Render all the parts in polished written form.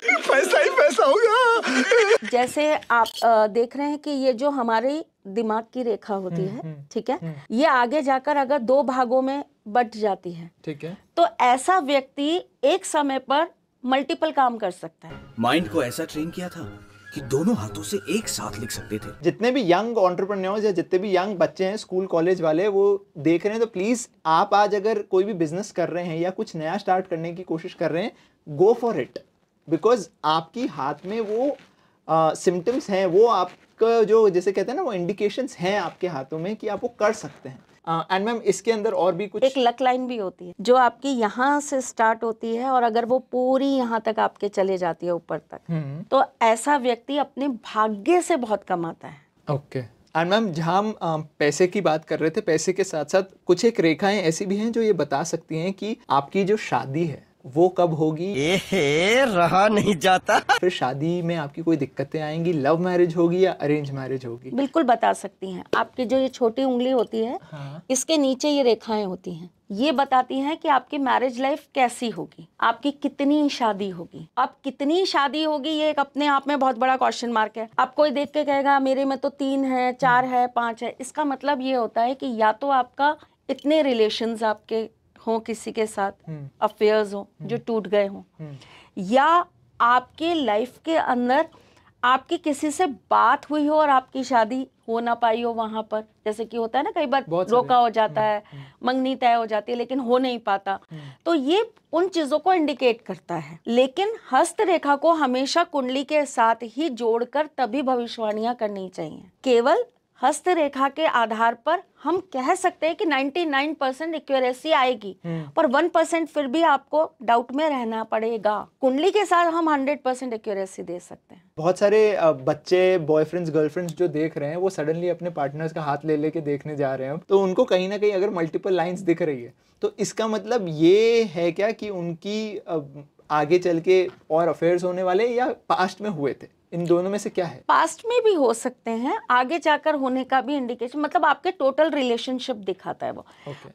पैसा ही पैसा होगा। जैसे आप देख रहे हैं कि ये जो हमारी दिमाग की रेखा होती है, ठीक है, ये आगे जाकर अगर 2 भागों में बट जाती है, ठीक है, तो ऐसा व्यक्ति एक समय पर मल्टीपल काम कर सकता है। माइंड को ऐसा ट्रेन किया था कि दोनों हाथों से एक साथ लिख सकते थे। जितने भी यंग एंटरप्रेन्योर्स या जितने भी यंग बच्चे हैं स्कूल कॉलेज वाले वो देख रहे हैं, तो प्लीज आप आज अगर कोई भी बिजनेस कर रहे हैं या कुछ नया स्टार्ट करने की कोशिश कर रहे हैं, गो फॉर इट, बिकॉज आपकी हाथ में वो सिम्टम्स हैं, वो आपका जो जैसे कहते हैं ना वो इंडिकेशंस हैं आपके हाथों में कि आप वो कर सकते हैं। एंड मैम इसके अंदर और भी कुछ एक लक लाइन भी होती है जो आपकी यहाँ से स्टार्ट होती है और अगर वो पूरी यहाँ तक आपके चले जाती है ऊपर तक, तो ऐसा व्यक्ति अपने भाग्य से बहुत कमाता है। ओके। एंड मैम जहाँ हम पैसे की बात कर रहे थे, पैसे के साथ साथ कुछ एक रेखाएं ऐसी भी हैं जो ये बता सकती हैं कि आपकी जो शादी है वो कब होगी, रहा नहीं जाता, फिर शादी में आपकी कोई दिक्कतें आएंगी, लव मैरिज होगी या अरेंज मैरिज होगी। बिल्कुल बता सकती हैं। आपकी जो ये छोटी उंगली होती है, इसके नीचे ये रेखाएं होती हैं, ये बताती हैं कि आपकी मैरिज लाइफ कैसी होगी, आपकी कितनी शादी होगी। अब कितनी शादी होगी ये एक अपने आप में बहुत बड़ा क्वेश्चन मार्क है। आप कोई देख के कहेगा मेरे में तो 3 है, 4 है, 5 है, इसका मतलब ये होता है कि या तो आपका इतने रिलेशंस आपके हो किसी के साथ, अफेयर्स हो जो टूट गए हो, या आपके लाइफ के अंदर आपकी किसी से बात हुई हो और आपकी शादी हो ना पाई हो वहां पर। जैसे कि होता है ना कई बार रोका हो जाता है, मंगनी तय हो जाती है लेकिन हो नहीं पाता, तो ये उन चीजों को इंडिकेट करता है। लेकिन हस्त रेखा को हमेशा कुंडली के साथ ही जोड़कर तभी भविष्यवाणियां करनी चाहिए। केवल हस्त रेखा के आधार पर हम कह सकते हैं कि 99% एक्यूरेसी आएगी, पर 1% फिर भी आपको डाउट में रहना पड़ेगा। कुंडली के साथ हम 100% एक्यूरेसी दे सकते हैं। बहुत सारे बच्चे बॉयफ्रेंड्स गर्लफ्रेंड्स जो देख रहे हैं वो सडनली अपने पार्टनर्स का हाथ ले लेके देखने जा रहे हैं, तो उनको कहीं ना कहीं अगर मल्टीपल लाइंस दिख रही है तो इसका मतलब ये है क्या कि उनकी आगे चल के और अफेयर्स होने वाले या पास्ट में हुए थे? इन दोनों में से क्या है? पास्ट में भी हो सकते हैं, आगे जाकर होने का भी इंडिकेशन, मतलब आपके टोटल रिलेशनशिप दिखाता है वो।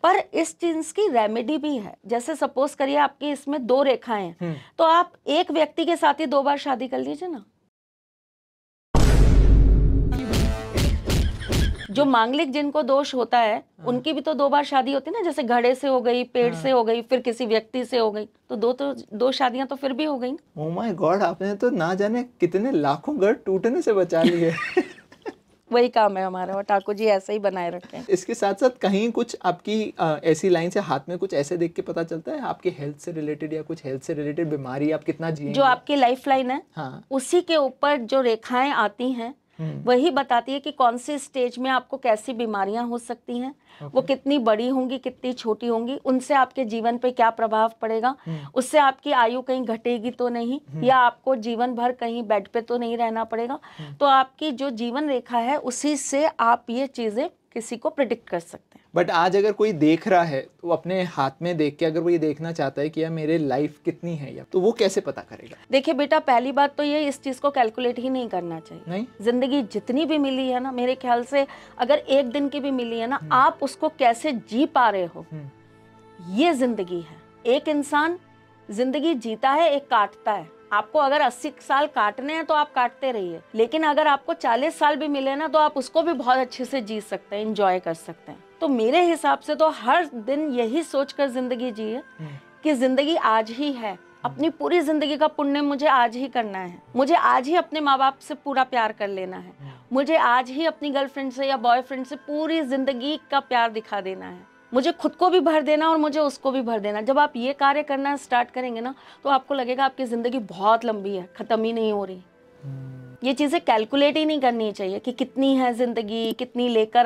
पर इस चीज की रेमेडी भी है। जैसे सपोज करिए आपकी इसमें 2 रेखाएं हैं, तो आप एक व्यक्ति के साथ ही 2 बार शादी कर लीजिए ना। जो मांगलिक जिनको दोष होता है उनकी भी तो 2 बार शादी होती है ना, जैसे घड़े से हो गई, पेड़ से हो गई, फिर किसी व्यक्ति से हो गई, तो 2 शादियां तो फिर भी हो गई। ओह माय गॉड, आपने तो ना जाने कितने लाखों घर टूटने से बचा लिए। वही काम है हमारा और ठाकुर जी ऐसे ही बनाए रखे हैं। इसके साथ साथ कहीं कुछ आपकी ऐसी लाइन से हाथ में कुछ ऐसे देख के पता चलता है आपकी हेल्थ से रिलेटेड या कुछ हेल्थ से रिलेटेड बीमारी, आप कितना जिएंगे? जो आपकी लाइफ लाइन है, हाँ, उसी के ऊपर जो रेखाएं आती हैं वही बताती है कि कौन सी स्टेज में आपको कैसी बीमारियां हो सकती हैं, वो कितनी बड़ी होंगी, कितनी छोटी होंगी, उनसे आपके जीवन पे क्या प्रभाव पड़ेगा, उससे आपकी आयु कहीं घटेगी तो नहीं, या आपको जीवन भर कहीं बेड पे तो नहीं रहना पड़ेगा। तो आपकी जो जीवन रेखा है उसी से आप ये चीजें किसी को प्रिडिक्ट कर सकते हैं। बट आज अगर कोई देख रहा है तो अपने हाथ में देख के अगर वो ये देखना चाहता है कि यार मेरे लाइफ कितनी है, या तो वो कैसे पता करेगा? देखिए बेटा, पहली बात तो ये इस चीज को कैलकुलेट ही नहीं करना चाहिए। नहीं, जिंदगी जितनी भी मिली है ना, मेरे ख्याल से अगर 1 दिन की भी मिली है ना, आप उसको कैसे जी पा रहे हो, ये जिंदगी है। एक इंसान जिंदगी जीता है, एक काटता है। आपको अगर 80 साल काटने हैं तो आप काटते रहिए, लेकिन अगर आपको 40 साल भी मिले ना तो आप उसको भी बहुत अच्छे से जी सकते हैं, एंजॉय कर सकते हैं। तो मेरे हिसाब से तो हर दिन यही सोचकर जिंदगी जिए कि जिंदगी आज ही है, अपनी पूरी जिंदगी का पुण्य मुझे आज ही करना है, मुझे आज ही अपने माँ बाप से पूरा प्यार कर लेना है, मुझे आज ही अपनी गर्लफ्रेंड से या बॉयफ्रेंड से पूरी जिंदगी का प्यार दिखा देना है, मुझे खुद को भी भर देना और मुझे उसको भी भर देना। जब आप ये कार्य करना स्टार्ट करेंगे ना तो आपको लगेगा आपकी जिंदगी बहुत लंबी है, खत्म ही नहीं हो रही। ये चीजें कैलकुलेट ही नहीं करनी चाहिए कि कितनी है जिंदगी, कितनी लेकर